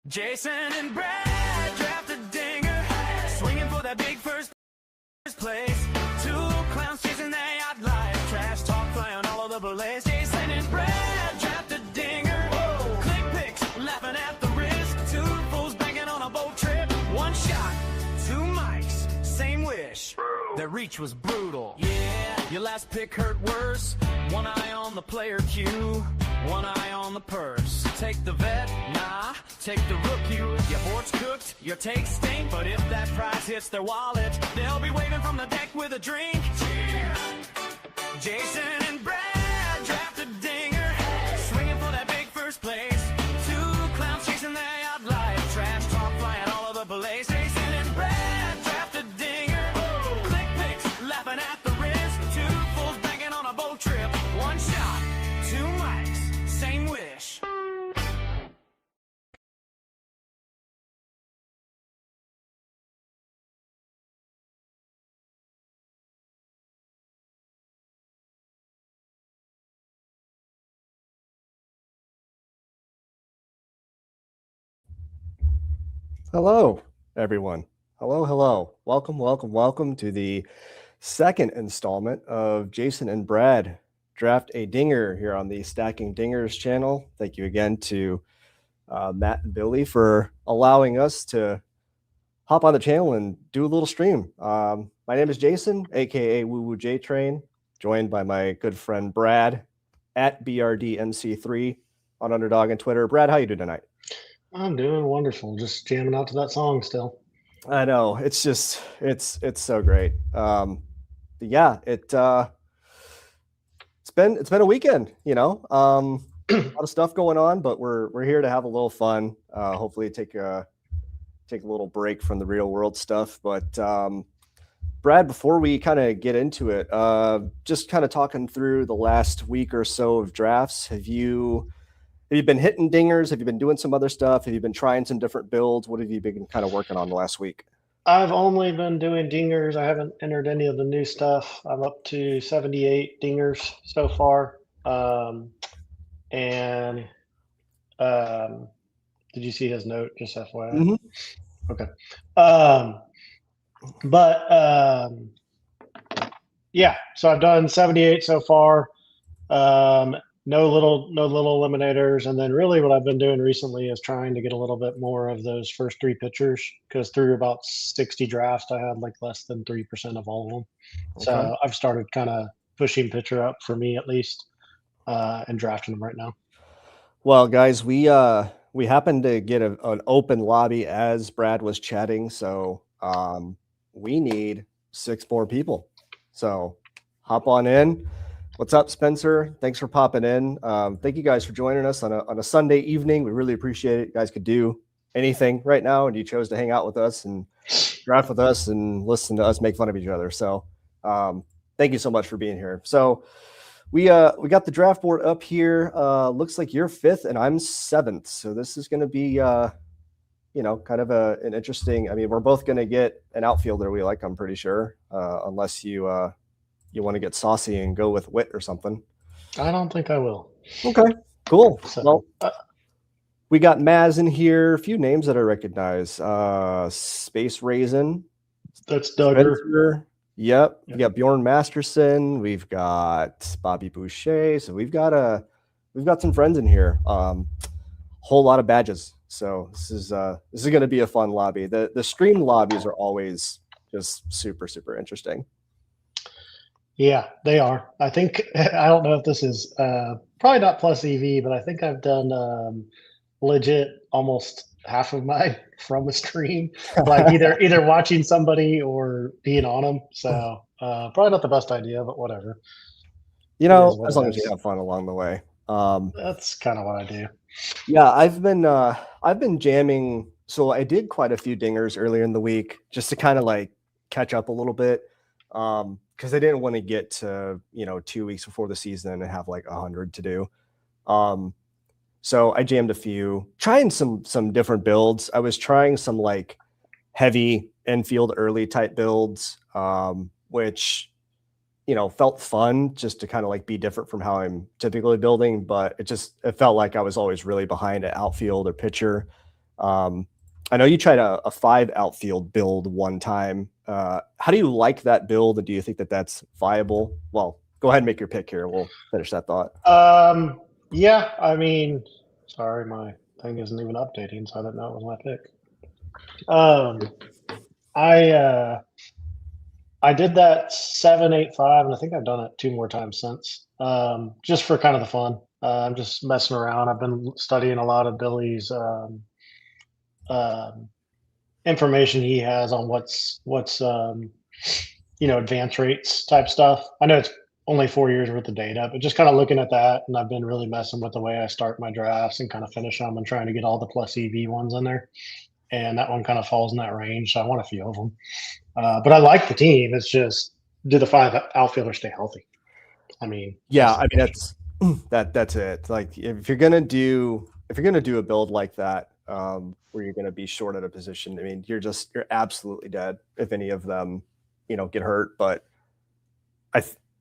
Jason and Brad drafted dinger, swinging for that big first place. Two clowns chasing their yacht life, trash talk flying all over the place. Jason and Brad drafted dinger, click picks, laughing at the risk. Two fools banking on a boat trip, one shot, two mics, same wish. Their reach was brutal. Yeah, your last pick hurt worse. One eye on the player cue, one eye on the purse. Take the vet, nah, take the rookie. Your board's cooked, your takes stink. But if that prize hits their wallet, they'll be waving from the deck with a drink. Cheers. Jason and Brad drafted dinger, swinging for that big first place. Two clowns chasing their yacht life, trash talk flying all over the place. Jason and Brad drafted dinger, click picks, laughing at the risk. Two fools banking on a boat trip, one shot, two mics, same wish. Hello, everyone. Hello. Welcome to the second installment of Jason and Brad Draft a Dinger here on the Stacking Dingers channel. Thank you again to Matt and Billy for allowing us to hop on the channel and do a little stream. My name is Jason, aka Woo Woo J Train, joined by my good friend Brad at BRDMC3 on Underdog and Twitter. Brad, how you doing tonight? I'm doing wonderful. Just jamming out to that song still. I know, it's just it's so great. Yeah, it's been a weekend, a lot of stuff going on, but we're here to have a little fun. Hopefully take a little break from the real world stuff. But Brad, before we kind of get into it, just kind of talking through the last week or so of drafts, have you been hitting dingers? Have you been doing some other stuff? Have you been trying some different builds? What have you been kind of working on the last week? I've only been doing dingers. I haven't entered any of the new stuff. I'm up to 78 dingers so far. Did you see his note? Just FYI. Mm-hmm. Okay. Yeah. So I've done 78 so far. No little eliminators. And then really what I've been doing recently is trying to get a little bit more of those first three pitchers, because through about 60 drafts, I had like less than 3% of all of them. Okay. So I've started kind of pushing pitcher up for me at least, and drafting them right now. Well, guys, we happened to get an open lobby as Brad was chatting. So we need 6 more people. So hop on in. What's up, Spencer? Thanks for popping in. Thank you guys for joining us on a Sunday evening. We really appreciate it. You guys could do anything right now, and you chose to hang out with us and draft with us and listen to us make fun of each other. So thank you so much for being here. So we got the draft board up here. Looks like you're 5th and I'm 7th. So this is going to be, kind of an interesting. I mean, we're both going to get an outfielder we like, I'm pretty sure, unless you want to get saucy and go with Witt or something. I don't think I will. Okay, cool. So, well, we got Maz in here. A few names that I recognize. Space Raisin. That's Duggar. Spencer. Yep. We got Bjorn Masterson. We've got Bobby Boucher. So we've got some friends in here. Whole lot of badges. So this is going to be a fun lobby. The stream lobbies are always just super, super interesting. Yeah, they are. I think, I don't know if this is probably not plus EV, but I think I've done legit almost half of mine from a stream, like either watching somebody or being on them. So probably not the best idea, but whatever. As long as you have fun along the way. That's kind of what I do. Yeah, I've been jamming. So I did quite a few dingers earlier in the week just to kind of like catch up a little bit. Because I didn't want to get to 2 weeks before the season and have like 100 to do. So I jammed a few, trying some different builds. I was trying some like heavy infield early type builds, which felt fun just to kind of like be different from how I'm typically building. But it felt like I was always really behind at outfield or pitcher. I know you tried a 5 outfield build one time. How do you like that build, and do you think that that's viable? Well, go ahead and make your pick here. We'll finish that thought. Yeah, I mean, sorry, my thing isn't even updating, so I didn't know it was my pick. I did that 7-8-5, and I think I've done it 2 more times since. Just for kind of the fun. I'm just messing around. I've been studying a lot of Billy's information he has on what's advance rates type stuff. I know it's only 4 years worth of data, but just kind of looking at that, and I've been really messing with the way I start my drafts and kind of finish them and trying to get all the plus EV ones in there. And that one kind of falls in that range, so I want a few of them. But I like the team. It's just, do the 5 outfielders stay healthy? I mean, yeah, I mean that's it. Like if you're gonna do a build like that, where you're gonna be short at a position, I mean, you're absolutely dead if any of them, get hurt. But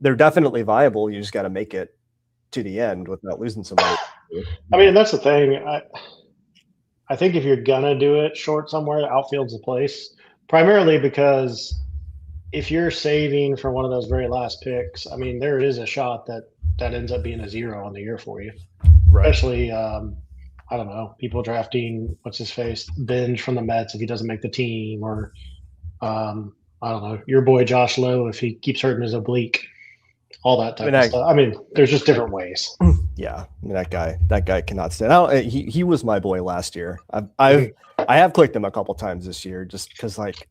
they're definitely viable. You just got to make it to the end without losing somebody. I mean, that's the thing. I think if you're gonna do it short somewhere, the outfield's the place. Primarily because if you're saving for one of those very last picks, I mean, there is a shot that ends up being a 0 on the year for you. Right. Especially, I don't know, people drafting what's his face, Binge from the Mets if he doesn't make the team, or I don't know, your boy Josh Lowe if he keeps hurting his oblique. All that type of stuff. I mean, there's just different ways. Yeah, I mean, that guy cannot stand out. He was my boy last year. I have clicked him a couple times this year just because, like,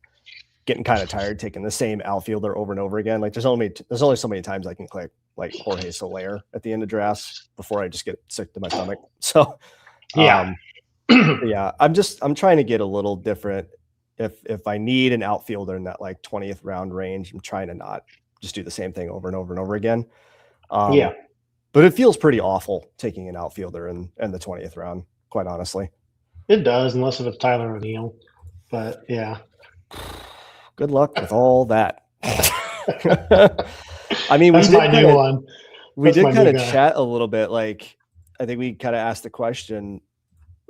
getting kind of tired taking the same outfielder over and over again. Like, there's only so many times I can click like Jorge Soler at the end of drafts before I just get sick to my stomach. So yeah, I'm trying to get a little different. If I need an outfielder in that like 20th round range, I'm trying to not just do the same thing over and over and over again. But it feels pretty awful taking an outfielder in the 20th round, quite honestly. It does, unless if it's Tyler O'Neill. But yeah. Good luck with all that. I mean, that's my new one. We did kind of chat a little bit. Like, I think we kind of asked the question,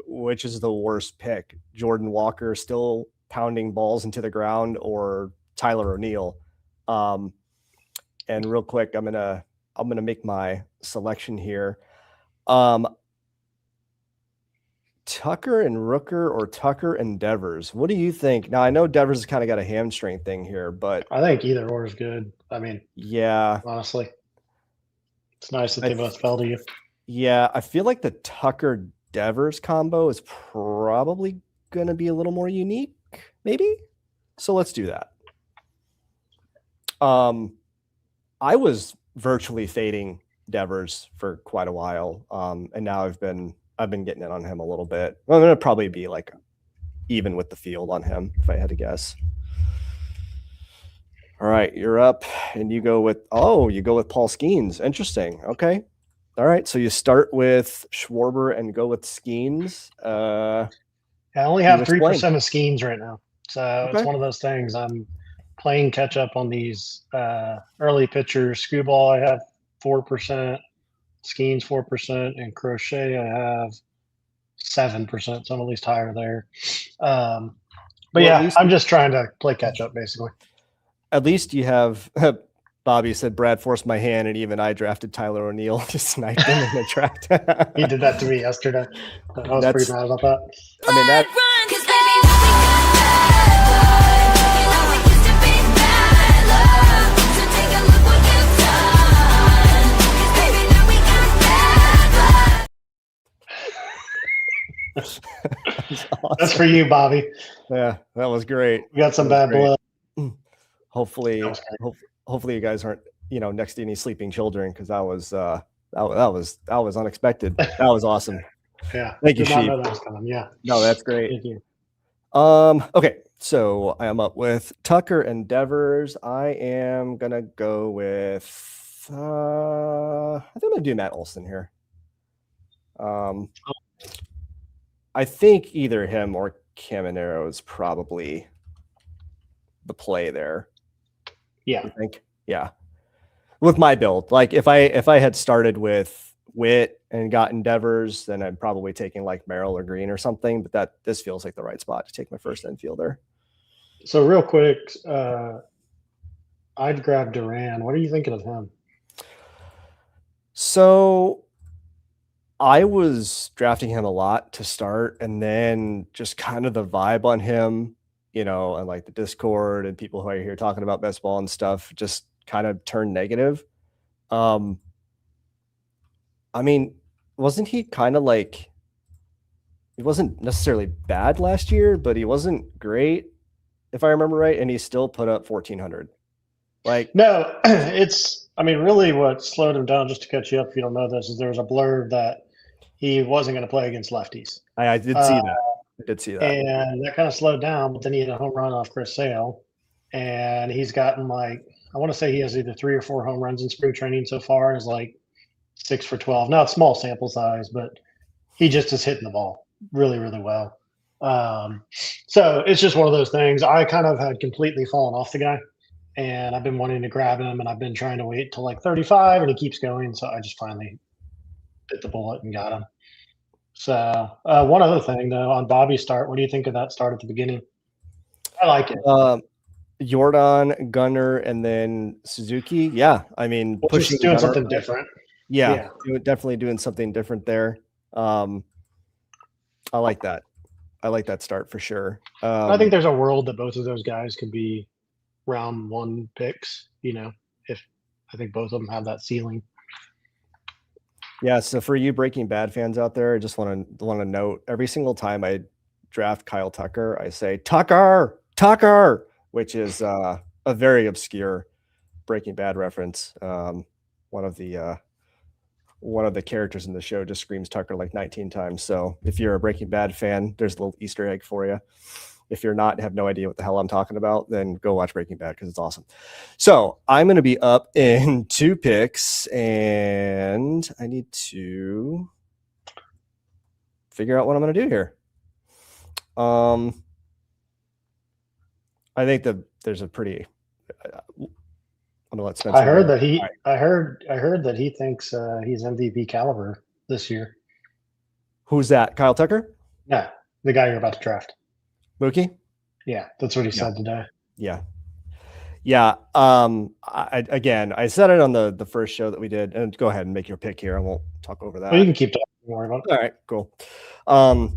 which is the worst pick? Jordan Walker still pounding balls into the ground, or Tyler O'Neill? And real quick, I'm gonna make my selection here. Tucker and Rooker or Tucker and Devers? What do you think? Now I know Devers has kind of got a hamstring thing here, but I think either or is good. I mean, yeah, honestly, it's nice that they both fell to you. Yeah, I feel like the Tucker Devers combo is probably going to be a little more unique, maybe. So let's do that. I was virtually fading Devers for quite a while, and now I've been getting in on him a little bit. I'm going to probably be like even with the field on him if I had to guess. All right, you're up, and you go with Paul Skeens. Interesting. Okay. All right, so you start with Schwarber and go with Skeens. I only have 3% of Skeens right now, so It's one of those things. I'm playing catch up on these early pitchers. Screwball, I have 4%. Skeens 4%, and Crochet I have 7%, so I'm at least higher there. I'm just trying to play catch up, basically. At least you have Bobby said Brad forced my hand, and even I drafted Tyler O'Neill to snipe him in the draft. He did that to me yesterday. I was pretty mad about that. I mean, that. Awesome. That's for you, Bobby. Yeah, that was great. You got some bad blood. Hopefully you guys aren't, next to any sleeping children, because that was unexpected. That was awesome. Yeah. Thank you, Sheep. Yeah. No, that's great. Thank you. Okay, so I am up with Tucker and Devers. I am gonna go with I think I'm gonna do Matt Olson here. I think either him or Caminero is probably the play there. Yeah. I think. Yeah. With my build, like if I had started with Witt and got Endeavors, then I'm probably taking like Merrill or Green or something. But this feels like the right spot to take my first infielder. So real quick, I'd grab Duran. What are you thinking of him? So I was drafting him a lot to start, and then just kind of the vibe on him, and like the Discord and people who are here talking about best ball and stuff just kind of turned negative. I mean, wasn't he kind of like, he wasn't necessarily bad last year, but he wasn't great, if I remember right, and he still put up 1,400. Like, No, really what slowed him down, just to catch you up if you don't know this, is there was a blurb that he wasn't going to play against lefties. I did see that. I did see that. And that kind of slowed down, but then he had a home run off Chris Sale. And he's gotten I want to say he has either 3 or 4 home runs in spring training so far. Is like 6 for 12. Now it's small sample size, but he just is hitting the ball really, really well. So it's just one of those things. I kind of had completely fallen off the guy, and I've been wanting to grab him, and I've been trying to wait till like 35, and he keeps going. So I just finally bit the bullet and got him. So one other thing though, on Bobby's start, what do you think of that start at the beginning? I like it. Jordan, Gunnar, and then Suzuki. Yeah, I mean, pushing doing something different. Yeah. Definitely doing something different there. I like that. I like that start for sure. I think there's a world that both of those guys could be round 1 picks. If I think both of them have that ceiling. Yeah. So for you Breaking Bad fans out there, I just want to note, every single time I draft Kyle Tucker, I say Tucker, which is a very obscure Breaking Bad reference. One of the characters in the show just screams Tucker like 19 times. So if you're a Breaking Bad fan, there's a little Easter egg for you. If you're not, have no idea what the hell I'm talking about, then go watch Breaking Bad because it's awesome. So I'm going to be up in 2 picks, and I need to figure out what I'm going to do here. I think there's a pretty. I'm gonna let Spencer. I heard that he. Right. I heard that he thinks he's MVP caliber this year. Who's that? Kyle Tucker? Yeah, the guy you're about to draft. Mookie? Yeah, that's what he said today. Yeah. I said it on the first show that we did, and go ahead and make your pick here. I won't talk over that. Well, you can keep talking. Don't worry about it. All right, cool. I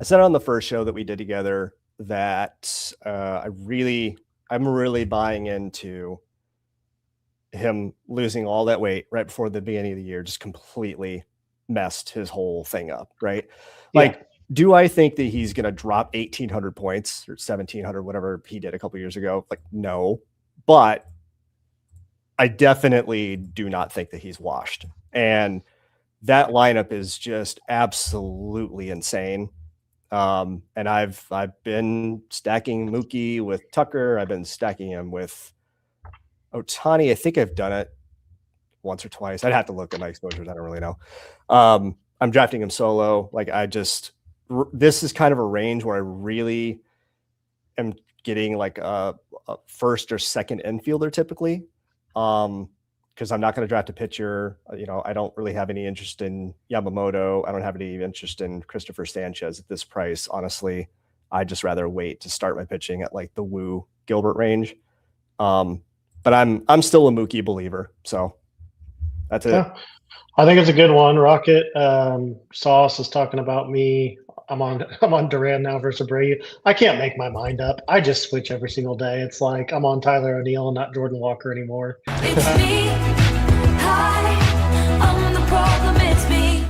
said it on the first show that we did together that I'm really buying into him losing all that weight right before the beginning of the year, just completely messed his whole thing up, right? Like, do I think that he's going to drop 1,800 points or 1,700, whatever he did a couple years ago? Like, no, but I definitely do not think that he's washed. And that lineup is just absolutely insane. And I've been stacking Mookie with Tucker. I've been stacking him with Ohtani. I think I've done it once or twice. I'd have to look at my exposures. I don't really know. I'm drafting him solo. Like, this is kind of a range where I really am getting like a first or second infielder typically. Because I'm not going to draft a pitcher. I don't really have any interest in Yamamoto. I don't have any interest in Christopher Sanchez at this price. Honestly, I'd just rather wait to start my pitching at like the Woo Gilbert range. But I'm still a Mookie believer. So that's it. Yeah, I think it's a good one. Rocket Sauce is talking about me. I'm on Duran now versus Abreu. I can't make my mind up. I just switch every single day. It's like I'm on Tyler O'Neill and not Jordan Walker anymore. It's me. Hi, I'm the problem. It's me.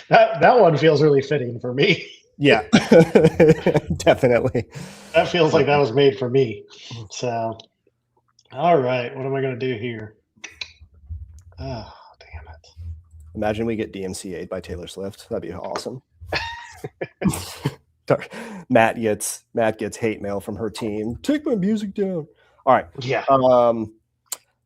That one feels really fitting for me. Yeah, definitely. That feels like that was made for me. So, all right, what am I going to do here? Oh, damn it. Imagine we get DMCA'd by Taylor Swift. That'd be awesome. Matt gets hate mail from her team. Take my music down. All right. Yeah.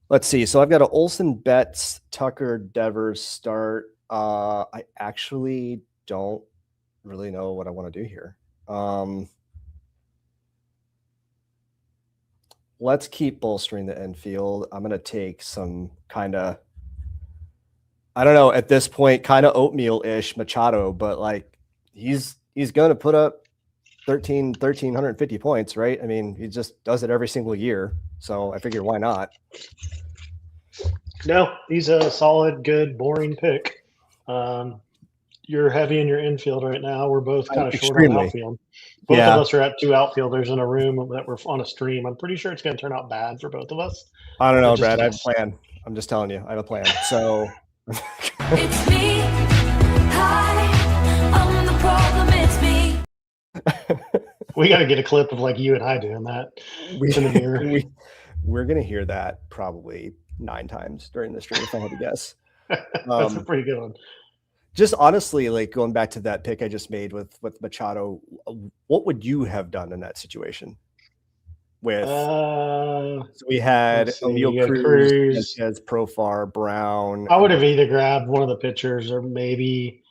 Let's see. So I've got an Olsen, Betts, Tucker, Devers start. I actually don't really know what I want to do here. Let's keep bolstering the infield. I'm going to take some kind of I don't know, at this point, kind of oatmeal-ish Machado, but like he's going to put up 1,350 points, right? I mean, he just does it every single year. So I figured, why not? No, he's a solid, good, boring pick. You're heavy in your infield right now. We're both kind of short on Extremely. outfield. Both Yeah. of us are at 2 outfielders in a room that we're on a stream. I'm pretty sure it's going to turn out bad for both of us. I don't know, But just Brad. I have guess. a plan. I'm just telling you, I have a plan. So It's me. Hi, I'm the problem. It's me. We got to get a clip of like you and I doing that in the mirror. we're going to hear that probably 9 times during the stream, if I had to guess. That's a pretty good one. Just honestly, like going back to that pick I just made with Machado, what would you have done in that situation? With so we had O'Neal Cruz, Sanchez, Profar, Brown. I would have either grabbed one of the pitchers or maybe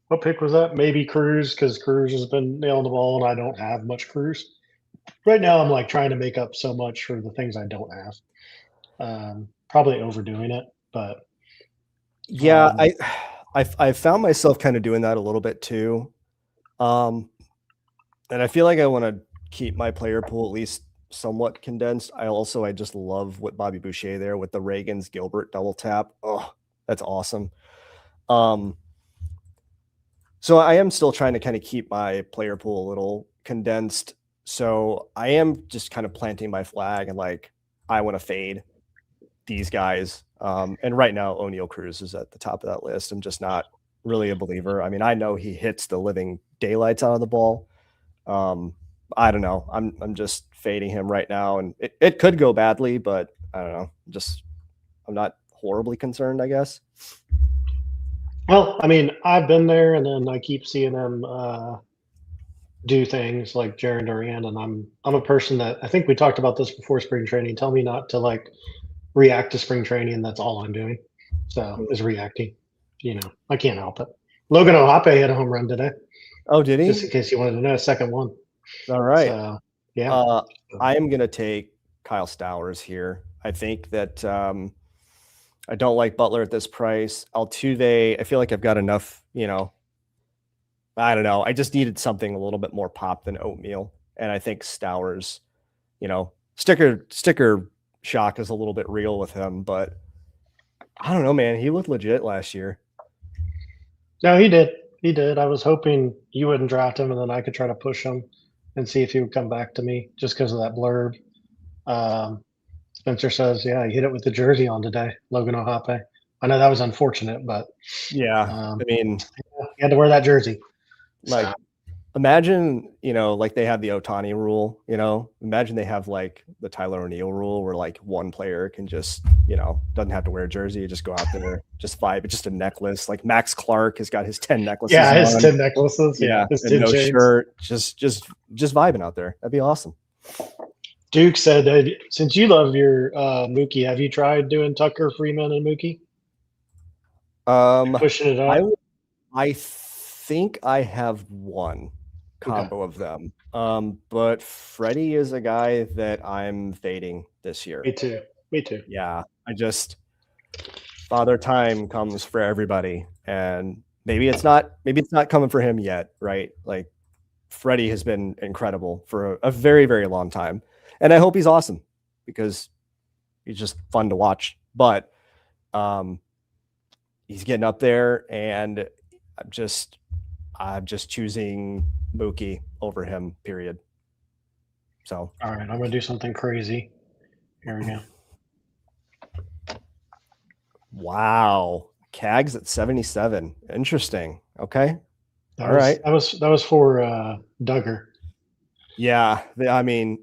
what pick was that? Maybe Cruz, because Cruz has been nailing the ball and I don't have much Cruz. Right now I'm like trying to make up so much for the things I don't have. Probably overdoing it, but yeah, I found myself kind of doing that a little bit too. And I feel like I want to keep my player pool at least somewhat condensed. I just love what Bobby Boucher there with the Reagans Gilbert double tap. Oh, that's awesome. So I am still trying to kind of keep my player pool a little condensed. So I am just kind of planting my flag and like, I want to fade these guys. And right now, O'Neal Cruz is at the top of that list. I'm just not really a believer. I mean, I know he hits the living daylights out of the ball. I don't know. I'm just fading him right now, and it could go badly, but I don't know. I'm not horribly concerned, I guess. Well, I mean, I've been there, and then I keep seeing him do things like Jaron Duran, and I'm a person that I think we talked about this before spring training. Tell me not to like react to spring training, and that's all I'm doing. So is reacting. You know, I can't help it. Logan O'Hoppe had a home run today. Oh, did he? Just in case you wanted to know, second one. All right. So, yeah. I am going to take Kyle Stowers here. I think that I don't like Butler at this price. Altuve, I feel like I've got enough, you know, I don't know. I just needed something a little bit more pop than oatmeal. And I think Stowers, you know, sticker shock is a little bit real with him, but I don't know, man. He looked legit last year. No, he did. He did. I was hoping you wouldn't draft him and then I could try to push him and see if he would come back to me just because of that blurb. Spencer says, yeah, he hit it with the jersey on today, Logan O'Hoppe. I know that was unfortunate, but yeah, I mean, he had to wear that jersey. Like, imagine, you know, like they have the Ohtani rule, you know, imagine they have like the Tyler O'Neill rule where like one player can just, you know, doesn't have to wear a jersey, just go out there, just vibe. It's just a necklace. Like Max Clark has got his 10 necklaces. Yeah, his on. 10 necklaces. Yeah, his and no chains. shirt, just vibing out there. That'd be awesome. Duke said, since you love your Mookie, have you tried doing Tucker, Freeman, and Mookie? Pushing it up? I think I have one combo of them. But Freddie is a guy that I'm fading this year. Me too. Yeah. Father Time comes for everybody. And maybe it's not coming for him yet, right? Like Freddie has been incredible for a very, very long time. And I hope he's awesome because he's just fun to watch. But he's getting up there, and I'm just choosing Mookie over him, period. So all right, I'm gonna do something crazy. Here we go. Wow. Cags at 77. Interesting. Okay. All right. That was for Duggar. Yeah. I mean,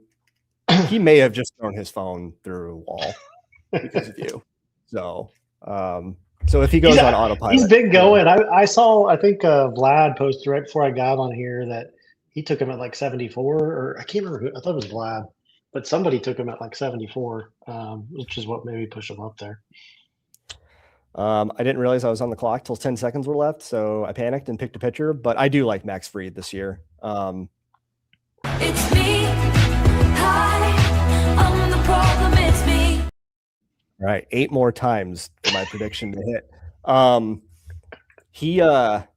he may have just thrown his phone through a wall because of you. So, so if he goes on autopilot, he's been going. I saw. I think Vlad posted right before I got on here that he took him at like 74, or I can't remember who. I thought it was Vlad, but somebody took him at like 74, which is what maybe pushed him up there. I didn't realize I was on the clock till 10 seconds were left, so I panicked and picked a pitcher. But I do like Max Fried this year. It's me. Hi, I'm the problem. It's me. All right, 8 more times for my prediction to hit. He he's a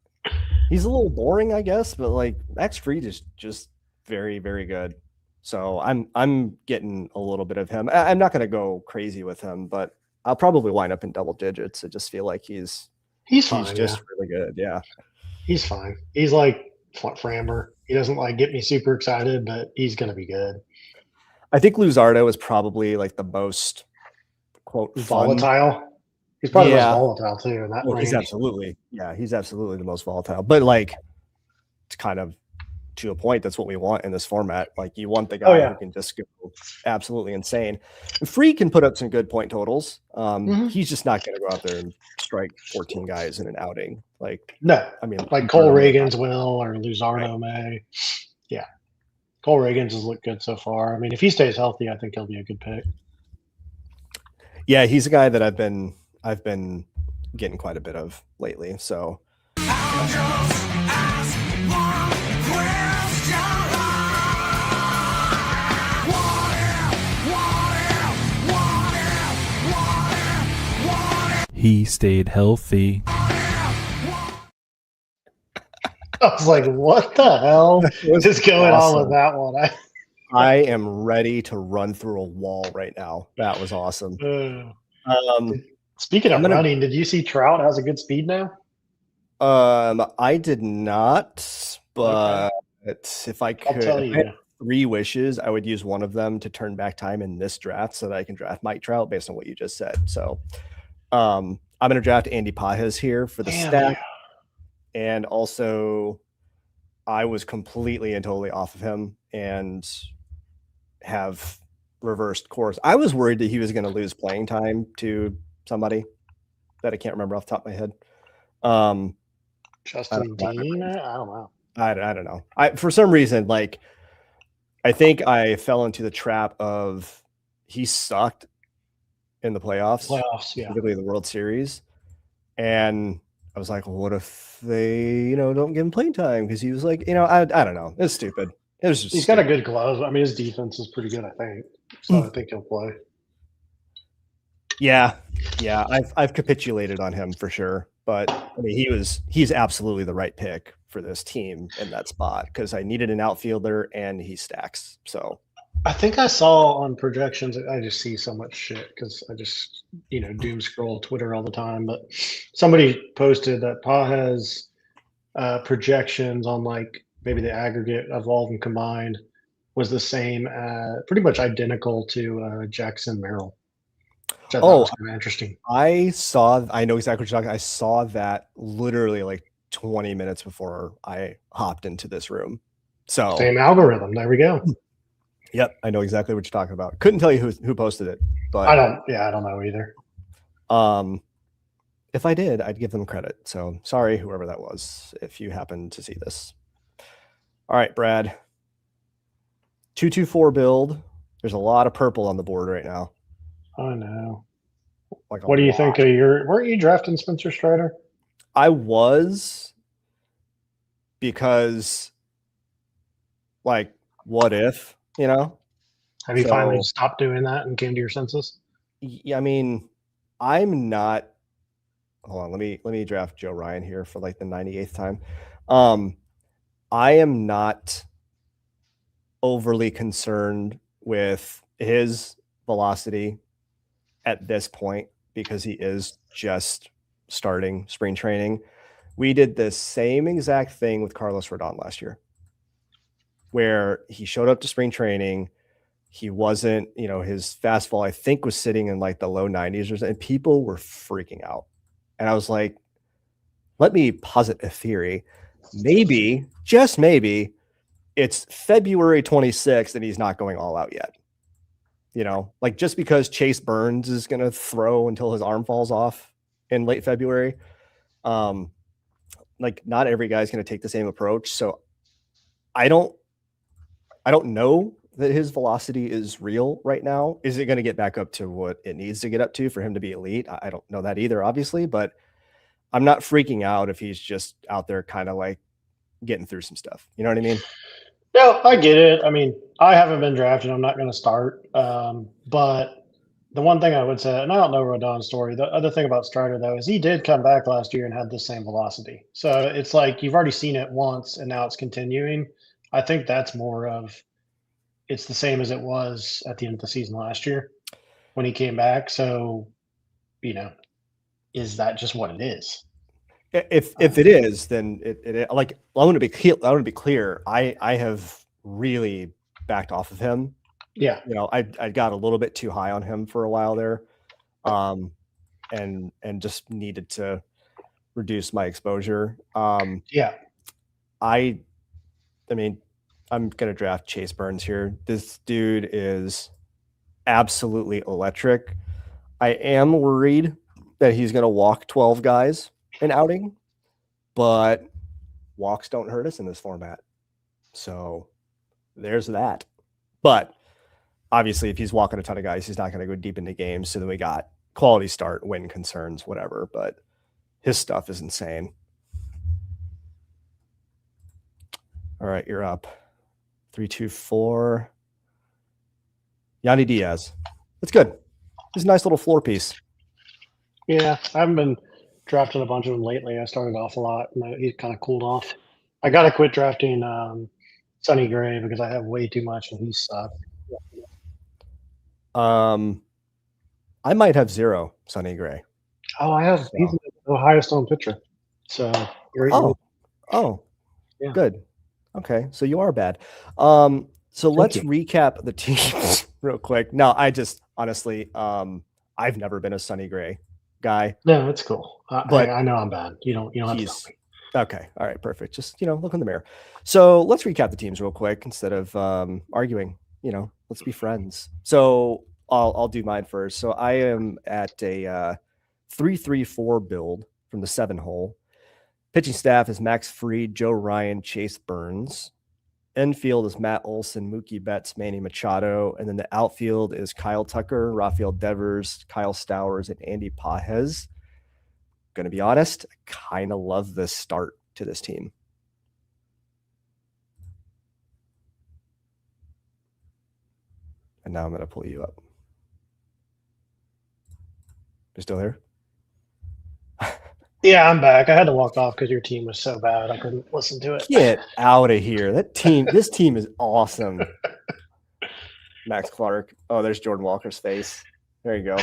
little boring, I guess, but like Max Fried is just very, very good. So I'm getting a little bit of him. I'm not gonna go crazy with him, but I'll probably wind up in double digits. I just feel like He's he's fine. just Yeah, really good. Yeah. he's fine. He's like Frammer. He doesn't like get me super excited, but he's gonna be good. I think Luzardo is probably like the most quote fun. Volatile. He's probably the most Yeah. volatile too in that Well, he's range. absolutely, yeah, he's absolutely the most volatile. But like it's kind of to a point, that's what we want in this format. Like you want the guy who can just go absolutely insane. Free can put up some good point totals. He's just not going to go out there and strike 14 guys in an outing. Like no, I mean, like Cole Reagans will or Luzardo may. Yeah, Cole Reagans has looked good so far. I mean, if he stays healthy, I think he'll be a good pick. Yeah, he's a guy that I've been getting quite a bit of lately. So. He stayed healthy. I was like, what the hell is going on with that one? I am ready to run through a wall right now. That was awesome. Speaking of running, did you see Trout has a good speed now? I did not, but if I could, I'll tell you. I had 3 wishes, I would use one of them to turn back time in this draft so that I can draft Mike Trout based on what you just said. So I'm going to draft Andy Pajes here for the stack. And also I was completely and totally off of him and have reversed course. I was worried that he was going to lose playing time to somebody that I can't remember off the top of my head. Justin Dean? I don't know. I don't know. For some reason, like, I think I fell into the trap of he sucked in the playoffs, specifically the World Series. And I was like, well, what if they, don't give him playing time? Because he was like, I don't know. It's stupid. It was just He's got a good glove. I mean, his defense is pretty good, I think. So I think he'll play. Yeah. I've capitulated on him for sure. But I mean, he's absolutely the right pick for this team in that spot because I needed an outfielder and he stacks. So I think I saw on projections. I just see so much shit because I just doom scroll Twitter all the time. But somebody posted that Pajes projections on like maybe the aggregate of all of them combined was the same, pretty much identical to Jackson Merrill. Which I thought was kind of interesting. I know exactly what you're talking. I saw that literally like 20 minutes before I hopped into this room. So same algorithm. There we go. Yep, I know exactly what you're talking about. Couldn't tell you who posted it, but I don't know either. If I did, I'd give them credit. So sorry, whoever that was, if you happen to see this. All right, Brad. 2-2-4 build. There's a lot of purple on the board right now. I know. Like what do you think of weren't you drafting Spencer Strider? I was, because like, what if, Have you finally stopped doing that and came to your senses? Yeah, I mean, I'm not. Hold on, let me draft Joe Ryan here for like the 98th time. I am not overly concerned with his velocity at this point because he is just starting spring training. We did the same exact thing with Carlos Rodon last year, where he showed up to spring training. He wasn't, his fastball, I think, was sitting in like the low 90s or something, and people were freaking out. And I was like, let me posit a theory. Maybe, just maybe, it's February 26th and he's not going all out yet. Like just because Chase Burns is going to throw until his arm falls off in late February, like not every guy's going to take the same approach. So I don't know that his velocity is real right now. Is it going to get back up to what it needs to get up to for him to be elite? I don't know that either, obviously, but I'm not freaking out if he's just out there kind of like getting through some stuff. You know what I mean? No, I get it. I mean, I haven't been drafted. I'm not going to start. But The one thing I would say, and I don't know Rodon's story. The other thing about Strider though is he did come back last year and had the same velocity. So it's like you've already seen it once, and now it's continuing. I think that's more of it's the same as it was at the end of the season last year when he came back. So, is that just what it is? If it is, then it like I want to be clear. I want to be clear. I have really backed off of him. Yeah. I got a little bit too high on him for a while there, and just needed to reduce my exposure. Yeah. I mean, I'm gonna draft Chase Burns here. This dude is absolutely electric. I am worried that he's gonna walk 12 guys an outing, but walks don't hurt us in this format. So there's that. But obviously, if he's walking a ton of guys, he's not going to go deep into games. So then we got quality start, win concerns, whatever. But his stuff is insane. All right, you're up. 3-2-4. Yanni Diaz. That's good. He's a nice little floor piece. Yeah. I haven't been drafting a bunch of them lately. I started off a lot, and he kind of cooled off. I got to quit drafting Sonny Gray because I have way too much, and he sucked. I might have 0 Sonny Gray. Oh, I have. He's the highest on pitcher. So yeah. Good. Okay, so you are bad. So let's recap the teams real quick. No, I just honestly, I've never been a Sonny Gray guy. No, it's cool. But I know I'm bad. You don't have to tell me. Okay. All right. Perfect. Just, look in the mirror. So let's recap the teams real quick instead of arguing. Let's be friends. So I'll do mine first. So I am at a 3-3-4 build from the 7 hole. Pitching staff is Max Fried, Joe Ryan, Chase Burns. Infield is Matt Olson, Mookie Betts, Manny Machado. And then the outfield is Kyle Tucker, Rafael Devers, Kyle Stowers, and Andy Pajes. Going to be honest, I kind of love this start to this team. And now I'm going to pull you up. You're still here? Yeah, I'm back. I had to walk off because your team was so bad. I couldn't listen to it. Get out of here. This team is awesome. Max Clark. Oh, there's Jordan Walker's face. There you go.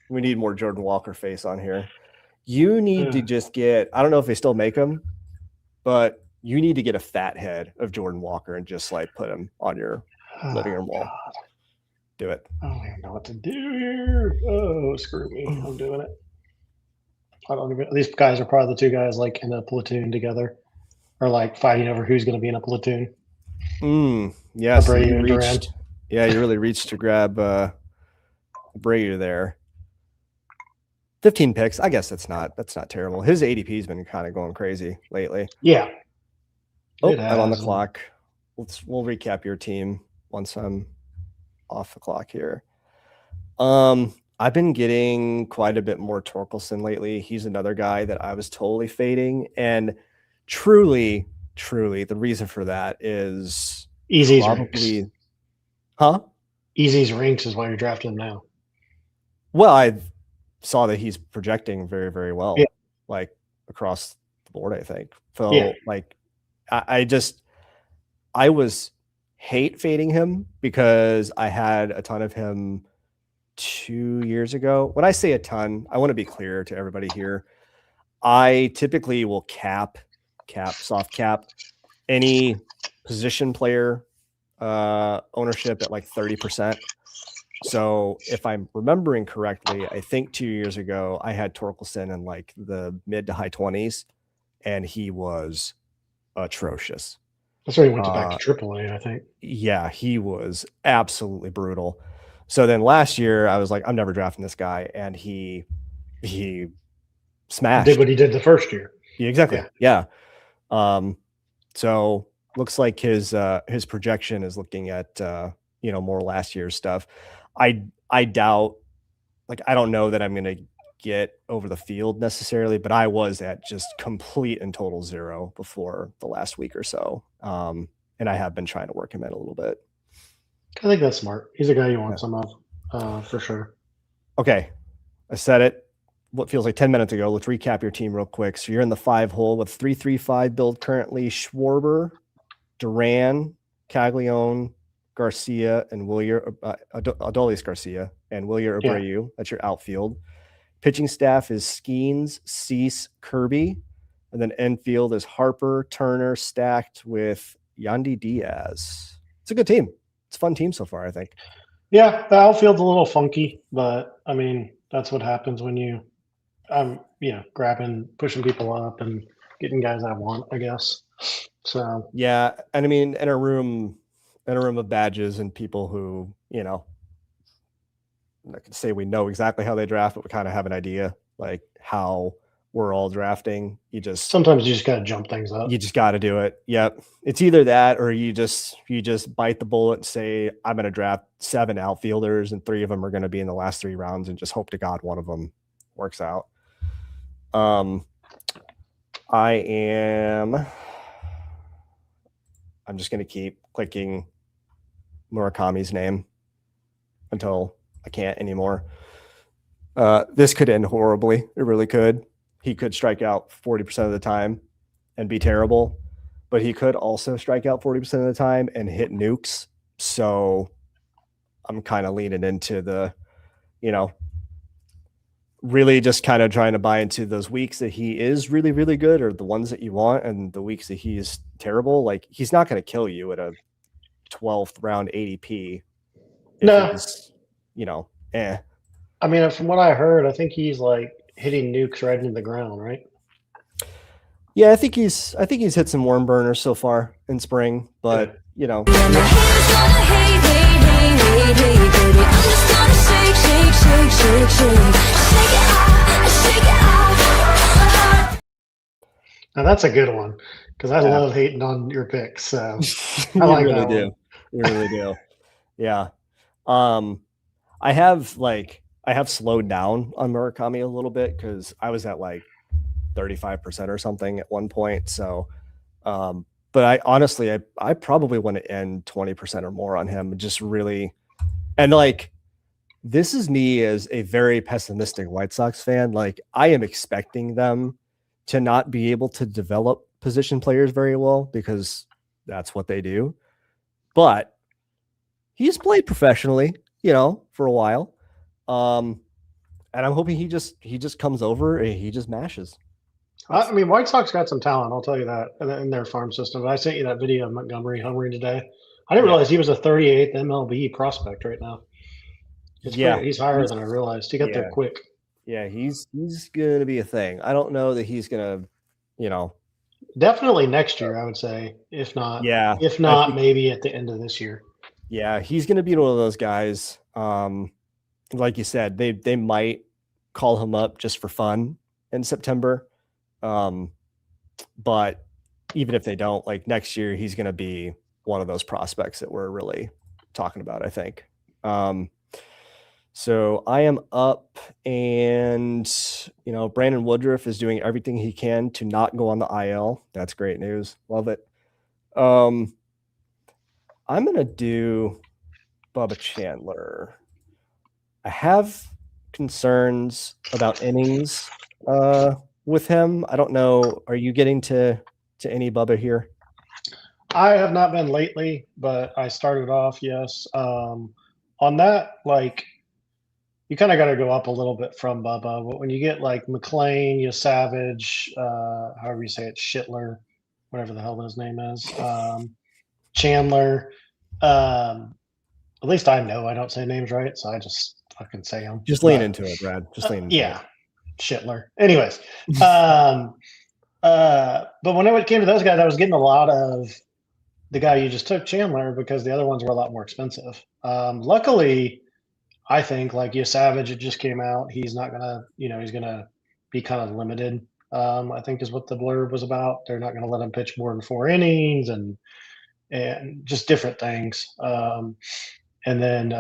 We need more Jordan Walker face on here. You need to just get, I don't know if they still make them, but you need to get a fat head of Jordan Walker and just put him on your living room wall. God. Do it. I don't even know what to do here. Oh, screw me. I'm doing it. I don't even, these guys are probably the 2 guys in a platoon together or fighting over who's going to be in a platoon. Yes. Brady and Duran. Yeah, you really reached to grab Brady there. 15 picks. I guess that's not terrible. His ADP's been kind of going crazy lately. Yeah. Oh, I'm on the clock. We'll recap your team once I'm off the clock here. I've been getting quite a bit more Torkelson lately. He's another guy that I was totally fading, and truly, the reason for that is Easy's probably, rinks. Huh? Easy's rinks is why you're drafting him now. Well, I saw that he's projecting very, very well, across the board, I think. So, I was hate fading him because I had a ton of him 2 years ago. When I say a ton, I want to be clear to everybody here. I typically will soft cap any position player ownership at 30%. So if I'm remembering correctly, I think 2 years ago I had Torkelson in the mid to high 20s, and he was atrocious. That's where he went back to AAA, I think. Yeah, he was absolutely brutal. So then last year I was like, I'm never drafting this guy, and he smashed. Did what he did the first year. Yeah, exactly. Yeah. So looks like his projection is looking at more last year's stuff. I doubt, I don't know that I'm going to get over the field necessarily, but I was at just complete and total 0 before the last week or so. And I have been trying to work him in a little bit. I think that's smart. He's a guy you want some of, for sure. Okay, I said it what feels like 10 minutes ago. Let's recap your team real quick. So you're in the 5 hole with 3-3-5 build currently. Schwarber, Duran, Caglione, Garcia, and Adolis Garcia and Willier Abreu. That's your outfield. Pitching staff is Skeens, Cease, Kirby. And then infield is Harper, Turner, stacked with Yandy Diaz. It's a good team. It's a fun team so far, I think. Yeah, the outfield's a little funky, but I mean, that's what happens when you, pushing people up and getting guys I want, I guess. So yeah, and I mean, in a room of badges and people who, I can say we know exactly how they draft, but we kind of have an idea like how we're all drafting. Sometimes you just got to jump things up. You just got to do it. Yep. It's either that or you just bite the bullet and say, I'm going to draft 7 outfielders and 3 of them are going to be in the last 3 rounds and just hope to God one of them works out. I'm just going to keep clicking Murakami's name until I can't anymore. This could end horribly. It really could. He could strike out 40% of the time and be terrible, but he could also strike out 40% of the time and hit nukes. So I'm kind of leaning into the, really just kind of trying to buy into those weeks that he is really, really good or the ones that you want. And the weeks that he's terrible, like he's not going to kill you at a 12th round ADP. No. I mean, from what I heard, I think he's like hitting nukes right into the ground, right? Yeah, I think he's hit some worm burners so far in spring, but Now that's a good one because I love hating on your picks. So I like really that do. one. You really do. Yeah. I have slowed down on Murakami a little bit because I was at like 35% or something at one point. So, but I honestly, I probably want to end 20% or more on him. Just really, and like, this is me as a very pessimistic White Sox fan. Like, I am expecting them to not be able to develop position players very well because that's what they do. But he's played professionally, for a while. And I'm hoping he just comes over and he just mashes. I mean, White Sox got some talent. I'll tell you that in their farm system. I sent you that video of Montgomery homering today. I didn't realize he was a 38th MLB prospect right now. He's higher than I realized. He got there quick. Yeah, he's gonna be a thing. I don't know that he's gonna, definitely next year. I would say, if not, maybe at the end of this year. Yeah, he's gonna be one of those guys. Like you said, they might call him up just for fun in September. But even if they don't, like next year, he's going to be one of those prospects that we're really talking about, I think. So I am up and, Brandon Woodruff is doing everything he can to not go on the IL. That's great news. Love it. I'm going to do Bubba Chandler. I have concerns about innings with him. I don't know. Are you getting to any Bubba here? I have not been lately, but I started off, yes. On that, like, you kind of got to go up a little bit from Bubba. But when you get like McLean, Savage, however you say it, Schittler, whatever the hell his name is, Chandler. At least I know I don't say names right, so I just fucking say them. Just lean into it, Brad. Just lean into it. Schittler. Anyways, but when it came to those guys, I was getting a lot of the guy you just took, Chandler, because the other ones were a lot more expensive. Luckily, I think like Savage, it just came out. He's not gonna, he's gonna be kind of limited. I think is what the blurb was about. They're not gonna let him pitch more than 4 innings and just different things. And then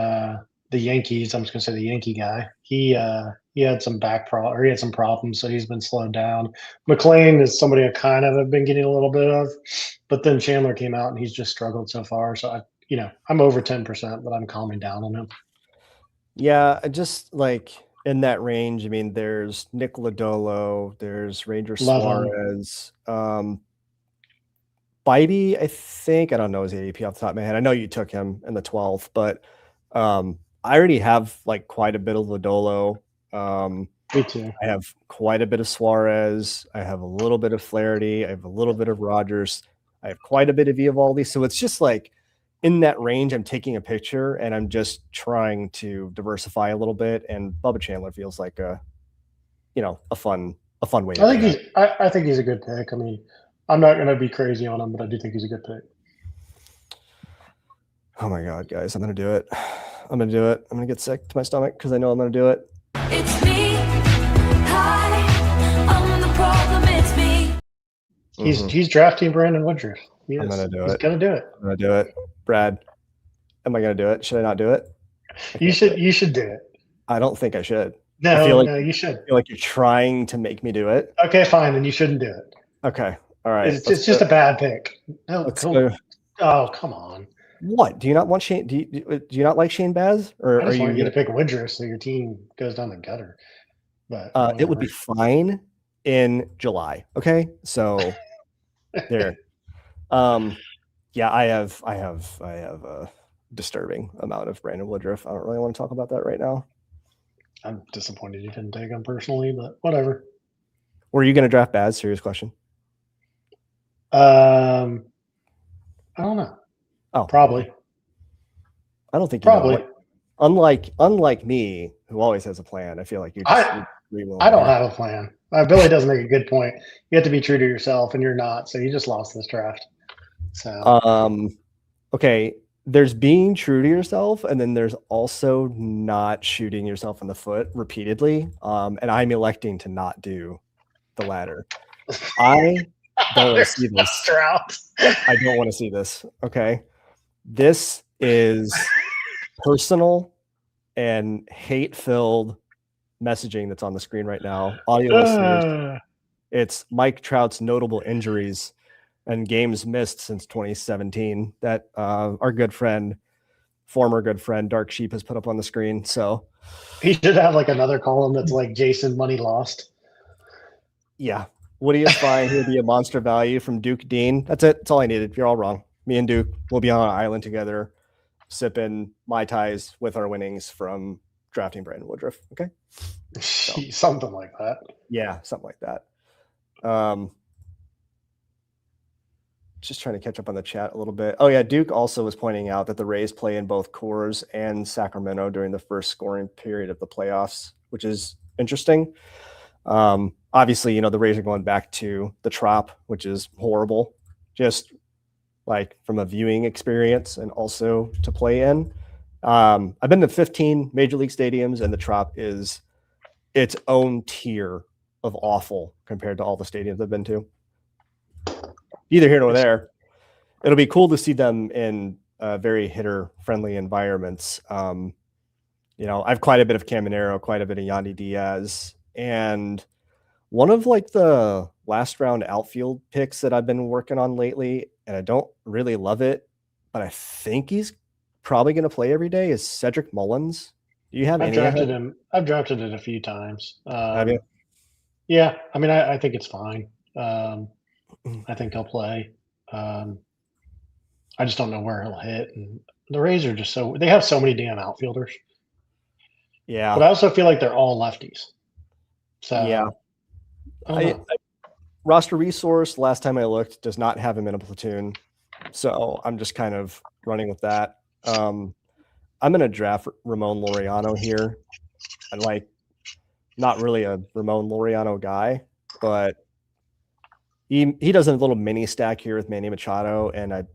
the Yankees, I'm just gonna say the Yankee guy. He had some he had some problems, so he's been slowed down. McLean is somebody I kind of have been getting a little bit of, but then Chandler came out and he's just struggled so far. So I'm over 10%, but I'm calming down on him. Yeah, just like in that range. I mean, there's Nick Lodolo, there's Ranger Love him. Suarez, Bitey, I think. I don't know his ADP off the top of my head. I know you took him in the 12th, but I already have like quite a bit of Lodolo. Me too. I have quite a bit of Suarez. I have a little bit of Flaherty. I have a little bit of Rogers. I have quite a bit of Eovaldi. So it's just like in that range, I'm taking a picture and I'm just trying to diversify a little bit. And Bubba Chandler feels like a fun way. I think he's a good pick. I mean, I'm not going to be crazy on him, but I do think he's a good pick. Oh my God, guys, I'm going to do it. I'm going to get sick to my stomach because I know I'm going to do it. It's me. Hi, I'm the problem. It's me. He's drafting Brandon Woodruff. I'm going to do He's it. going to do it. I'm going to do it. Brad, am I going to do it? Should I not do it? You should do it. I don't think I should. No, you should. I feel like you're trying to make me do it. Okay, fine, then you shouldn't do it. Okay. All right. It's just a bad pick. No, oh, come on. What? Do you not want Shane? Do you not like Shane Baz? Or I just are want you you to pick Woodruff so your team goes down the gutter. But it would be fine in July. Okay. So there. Yeah, I have a disturbing amount of Brandon Woodruff. I don't really want to talk about that right now. I'm disappointed you didn't take him personally, but whatever. Were you going to draft Baz? Serious question. I don't know. Oh, probably. I don't think probably. Unlike me, who always has a plan, I feel like I don't have a plan. Billy does make a good point. You have to be true to yourself, and you're not. So you just lost this draft. So okay. There's being true to yourself, and then there's also not shooting yourself in the foot repeatedly. And I'm electing to not do the latter. I don't want to see this. I don't want to see this. Okay. This is personal and hate-filled messaging that's on the screen right now. Audio listeners, it's Mike Trout's notable injuries and games missed since 2017 that our former good friend, Dark Sheep, has put up on the screen. So he should have like another column that's like Jason Money Lost. Yeah. Woody is fine. He'll be a monster value from Duke Dean. That's it. That's all I needed. You're all wrong. Me and Duke will be on an island together, sipping Mai Tais with our winnings from drafting Brandon Woodruff. Okay. So, something like that. Yeah, something like that. Just trying to catch up on the chat a little bit. Oh yeah, Duke also was pointing out that the Rays play in both Coors and Sacramento during the first scoring period of the playoffs, which is interesting. Obviously, the Rays are going back to the Trop, which is horrible, just like from a viewing experience and also to play in. I've been to 15 major league stadiums, and the Trop is its own tier of awful compared to all the stadiums I've been to. Neither here nor there. It'll be cool to see them in very hitter-friendly environments. I have quite a bit of Caminero, quite a bit of Yandy Diaz, and one of like the last round outfield picks that I've been working on lately, and I don't really love it, but I think he's probably going to play every day, is Cedric Mullins. Do you have I've drafted him? I've drafted it a few times. Have you? Yeah. I mean, I think it's fine. I think he'll play. I just don't know where he'll hit. And the Rays are just they have so many damn outfielders. Yeah. But I also feel like they're all lefties. So yeah. Roster resource, last time I looked, does not have him in a platoon. So I'm just kind of running with that. I'm going to draft Ramon Laureano here. I'm not really a Ramon Laureano guy, but he does a little mini stack here with Manny Machado, and I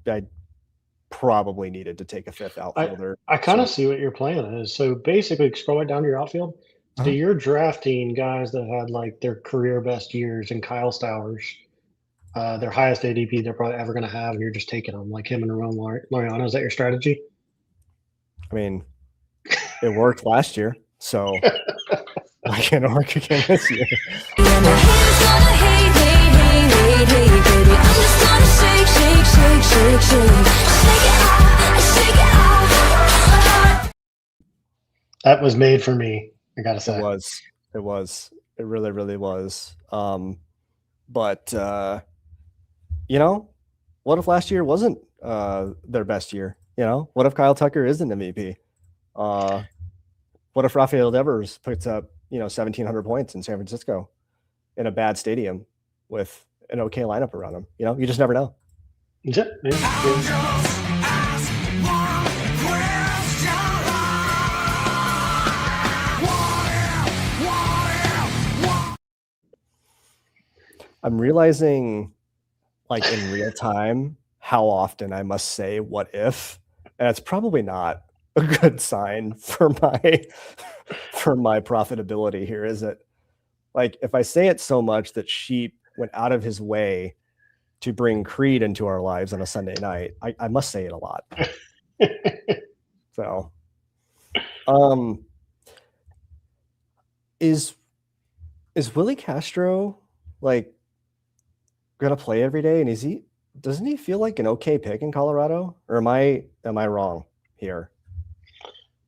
probably needed to take a fifth outfielder. I kind of see what your plan is. So basically, scroll right down to your outfield. So you're drafting guys that had like their career best years, and Kyle Stowers, their highest ADP they're probably ever going to have, and you're just taking them like him and Ramon Laureano. Is that your strategy? I mean, it worked last year, so why can't it work again this year? That was made for me. I gotta It say. was. It was. It really, really was. But you know, what if last year wasn't their best year? You know, what if Kyle Tucker isn't MVP? What if Rafael Devers puts up 1,700 points in San Francisco in a bad stadium with an okay lineup around him? You know, you just never know. Yeah, yeah. I'm realizing, like in real time, how often I must say "what if," and it's probably not a good sign for my profitability here, is it? Like if I say it so much that Sheep went out of his way to bring Creed into our lives on a Sunday night, I must say it a lot. So, is Willie Castro like gonna play every day? And doesn't he feel like an okay pick in Colorado? Or am I wrong here?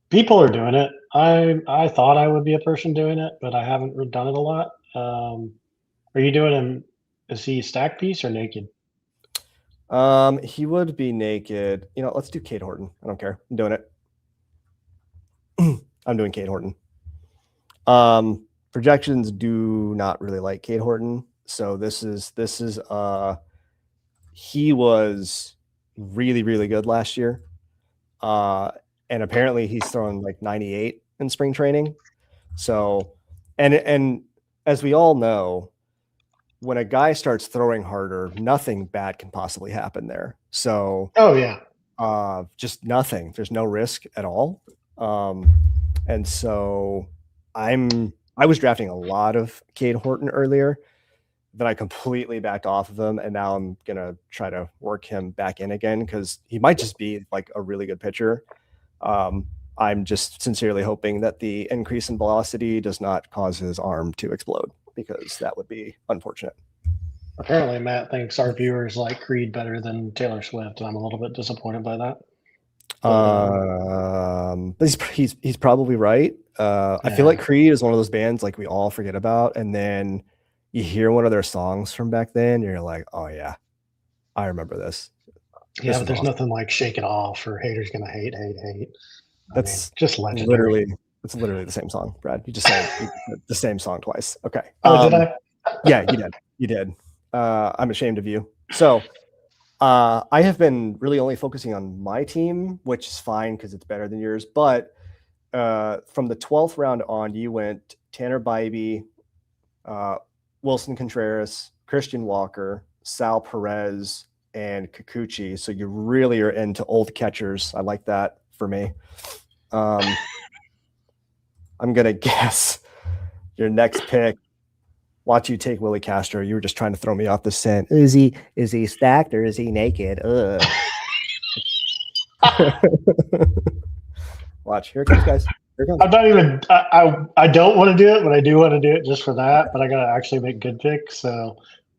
People are doing it. I thought I would be a person doing it, but I haven't done it a lot. Are you doing him? Is he stack piece or naked? He would be naked. Let's do Kate Horton. I don't care. I'm doing it. I'm doing Kate Horton. Projections do not really like Kate Horton. So this is he was really, really good last year. And apparently he's thrown like 98 in spring training. So, and as we all know, when a guy starts throwing harder, nothing bad can possibly happen there. So, Oh yeah, just nothing. There's no risk at all. And so I was drafting a lot of Cade Horton earlier. Then I completely backed off of him, and now I'm gonna try to work him back in again because he might just be like a really good pitcher. I'm just sincerely hoping that the increase in velocity does not cause his arm to explode, because that would be unfortunate. apparently Matt thinks our viewers like Creed better than Taylor Swift, and I'm a little bit disappointed by that. But he's probably right. I feel like Creed is one of those bands like we all forget about, and then you hear one of their songs from back then, and you're like, oh yeah, I remember this. Yeah, but there's nothing like Shake It Off or Haters Gonna Hate. That's just legendary. It's literally the same song, Brad. You just said the same song twice. Okay. Oh, did I? Yeah, you did. I'm ashamed of you. So I have been really only focusing on my team, which is fine because it's better than yours. But from the 12th round on, you went Tanner Bybee, Wilson Contreras, Christian Walker, Sal Perez, and Kikuchi. So you really are into old catchers. I like that for me. I'm going to guess your next pick. Watch you take Willie Castro. You were just trying to throw me off the scent. Is he stacked or is he naked? Watch. Here it comes, guys. Here it comes. I'm not even. I don't want to do it, but I do want to do it just for that. But I gotta actually make good picks, so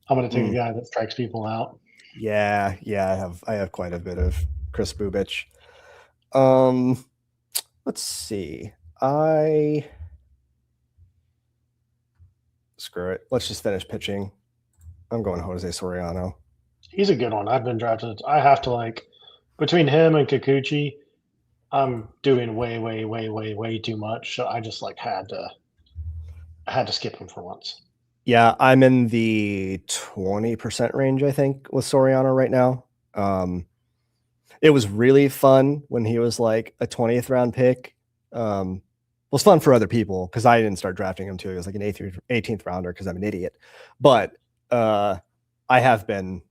I'm gonna take a guy that strikes people out. Yeah. I have quite a bit of Chris Bubich. Let's see. Screw it. Let's just finish pitching. I'm going Jose Soriano. He's a good one. I've been drafted. I have to between him and Kikuchi, I'm doing way too much. So I just had to skip him for once. Yeah, I'm in the 20% range, I think, with Soriano right now. It was really fun when he was like a 20th round pick. It was fun for other people because I didn't start drafting him too. It was like an 18th rounder because I'm an idiot. But I have been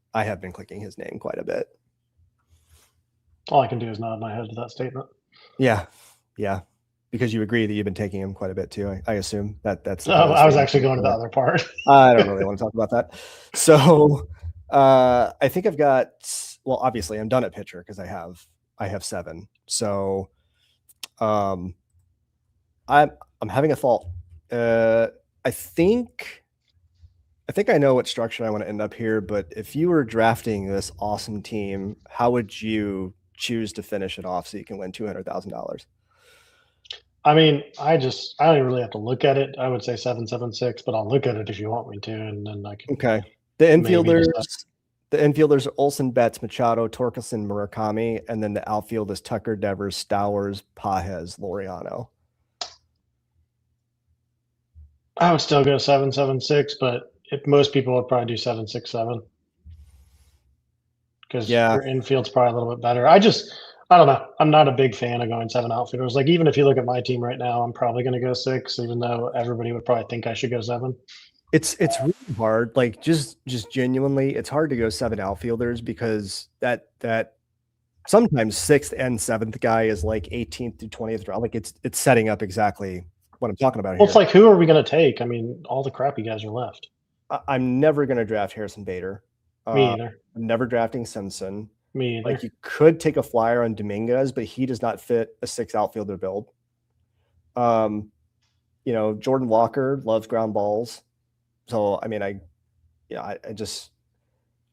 clicking his name quite a bit. All I can do is nod my head to that statement. Yeah. Because you agree that you've been taking him quite a bit too. I assume that's. I was actually going to the other part. I don't really want to talk about that. So I think I've got. Well, obviously, I'm done at pitcher because I have 7. So I'm having a thought. I think I know what structure I want to end up here, but if you were drafting this awesome team, how would you choose to finish it off so you can win $200,000? I mean, I don't even really have to look at it. I would say 7-7-6, but I'll look at it if you want me to, and then I can Okay. The maybe infielders, decide. the infielders are Olsen, Betts, Machado, Torkelson, Murakami, and then the outfield is Tucker, Devers, Stowers, Pajes, Laureano. I would still go 7-7-6, but if most people would probably do 7-6-7 because Yeah. your infield's probably a little bit better. I don't know. I'm not a big fan of going 7 outfielders. Like even if you look at my team right now, I'm probably going to go 6, even though everybody would probably think I should go 7. It's really hard. Like just genuinely, it's hard to go 7 outfielders because that sometimes 6th and 7th guy is like 18th through 20th round. Like it's setting up exactly what I'm talking about Well, here. it's like who are we going to take? I mean, all the crappy guys are left. I'm never going to draft Harrison Bader. Me either. I'm never drafting Simpson. Me either. Like you could take a flyer on Dominguez, but he does not fit a 6 outfielder build. You know, Jordan Walker loves ground balls. So, I mean, I just,